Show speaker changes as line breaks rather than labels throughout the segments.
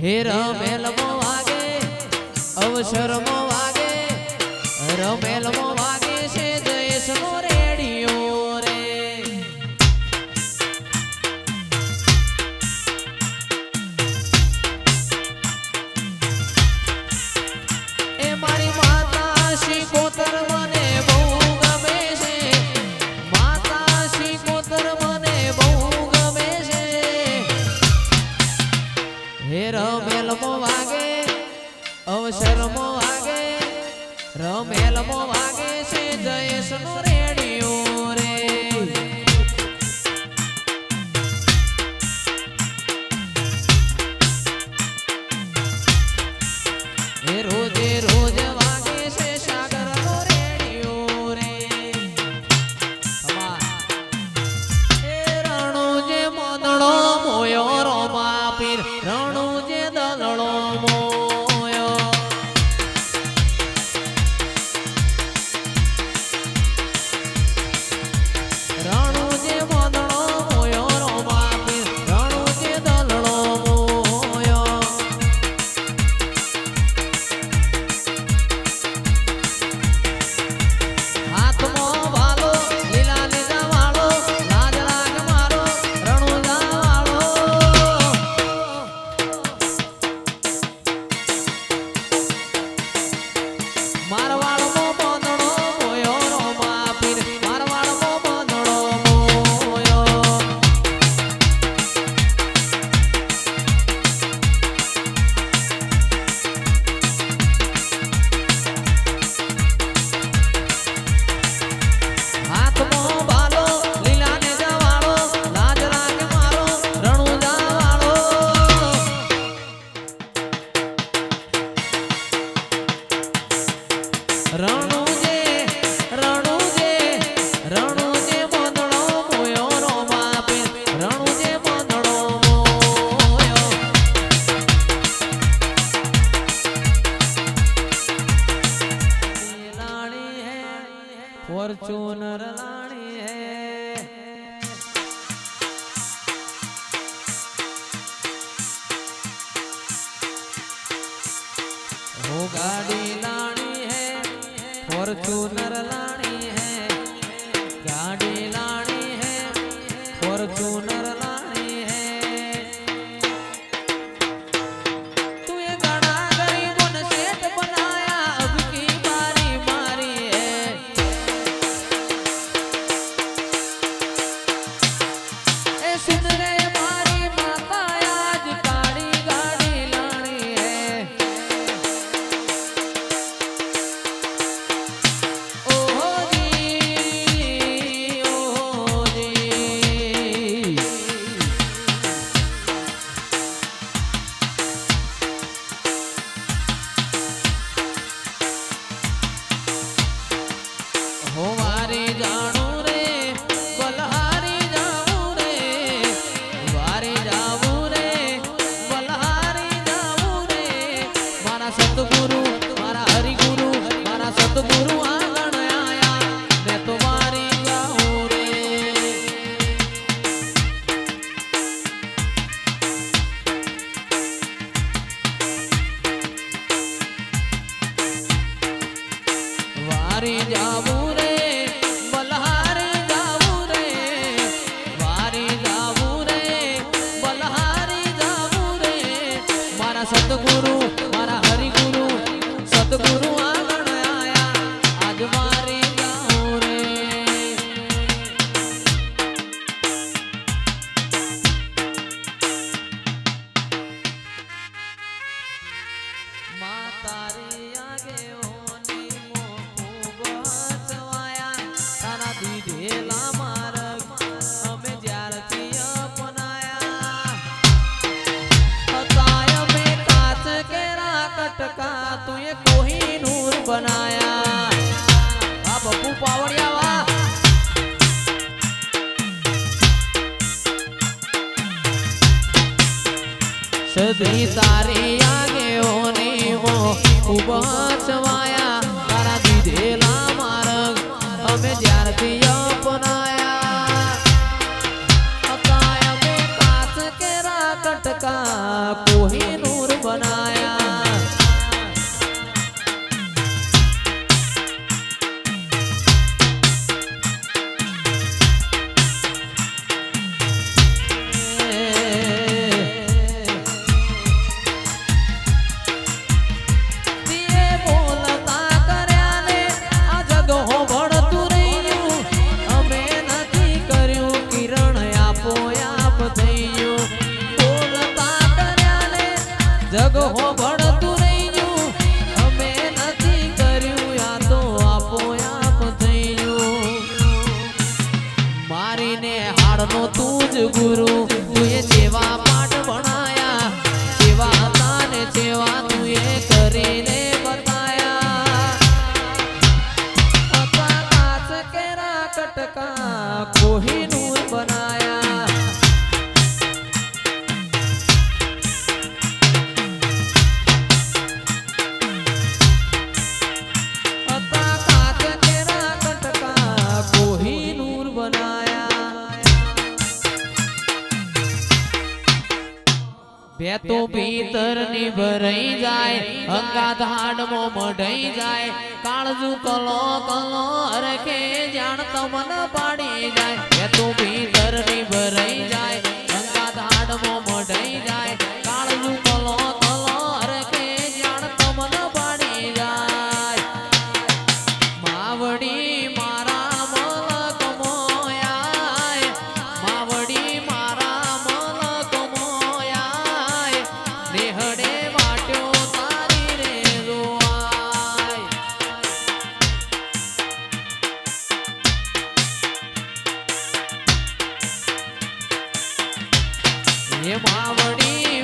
હે રમેલમો વાગે અવસરમો વાગે રમેલમો વાગે છે જયેશનો રેડિયો રે એ મારી માતા શિકોતર મને બહુ ગમે છે માતા શિકોતર મને બહુ ગમે છે હે રમેલમો વાગે અવસરમો વાગે રમેલમો વાગે છે જયેશનો રેડિયો રે એ રોજે રોજ વાગે છે સાગરનો રેડિયો રે એ રણુજે મોદળો મોયો રોમા પીર રણુજે દલડો મોયો રણુજે મોદળો મોયો રોમા પીર રણુજે દલડો મોયો હાથમાં વાલો લીલા લીલા વાળો લાજ રાગ મારો રણુજા વાળો મારવાડમો બોંદડો મોયો રોમા પીર મારવાડમો બોંદડો મોયો હાથમાં બાલો લીલા ને જવાળો લાજ રાગ મારો રણુજા વાળો રણુજે રણુજે રણુજે બોંદડો મોયો રોમા પીર રણુજે બોંદડો મોયો લાણી હે ફોર્ચ્યુનર લાણી હે वो गाड़ी लानी है फॉर्च्यूनर लानी है गाड़ी लानी है फॉर्च्यूनर लानी है तू ये गाना गरीबों ने सेठ बनाया अब की बारी मारी है ए सुन रे मारी माता आज गाड़ी गाड़ी लानी है ओहो जी हो वारी जाणू रे बलहारी जाऊ रे वारी जाऊ रे बलहारी जाऊ रे मारा सतगुरु मारा हरिगुरु मारा सतगुरु आंगण आया मैं तो वारी जाऊं रे वारी जाऊ रे बलहारी जाऊ रे वारी जाऊ रे बलहारी जाऊ रे मारा सतगुरु मारा हरिगुरु सतगुरु आंगण आया आज वारी जाऊं रे माता रे आगे होनी मो खूब हसवाया तारा દીધેલા માર્ગ અમે જ્યારથી અપનાયા હતા અમે કાચ કેરા કટકા તું એ કોહિનૂર બનાયા આ બપુ પાવડિયા વા સદી તારી આગે હોની મો ખૂબ હસવાયા તારા દીધેલા માર્ગ અમે જ્યારથી અપનાયા હતા અમે કાચ કેરા કટકા કોહિનૂર જગ હો ભળતું રહી ગયું અમે નથી કર્યું આ તો આપો આપ થઈ ગયું મારીને હાડનો તું જ ગુરુ તુએ જેવા પાઠ ભણાયા જેવા હતા ને જેવા તુએ કરીને બતાયા હતા કાચ કેરા કટકા કોહિનૂર બનાયા હતા કાચ કેરા કટકા કોહિનૂર બનાયા બે તો ભીતર ની ભરાઈ જાય અંગાત હાડમો મઢાઈ જાય કાળજુ કલો કલો હરખે જાણ તમન પાડી જાય બે તો ભીતર ની ભરાઈ જાય અંગાત હાડમો મઢાઈ જાય કાળજુ કલો કલો હરખે જાણ તમન પાડી જાય માવડી મારા મલક મોયાય માવડી મારા મલક મોયાય નેહડે વાટ્યો તારી રે જોવાય એ માવડી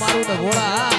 મારું ડભોળા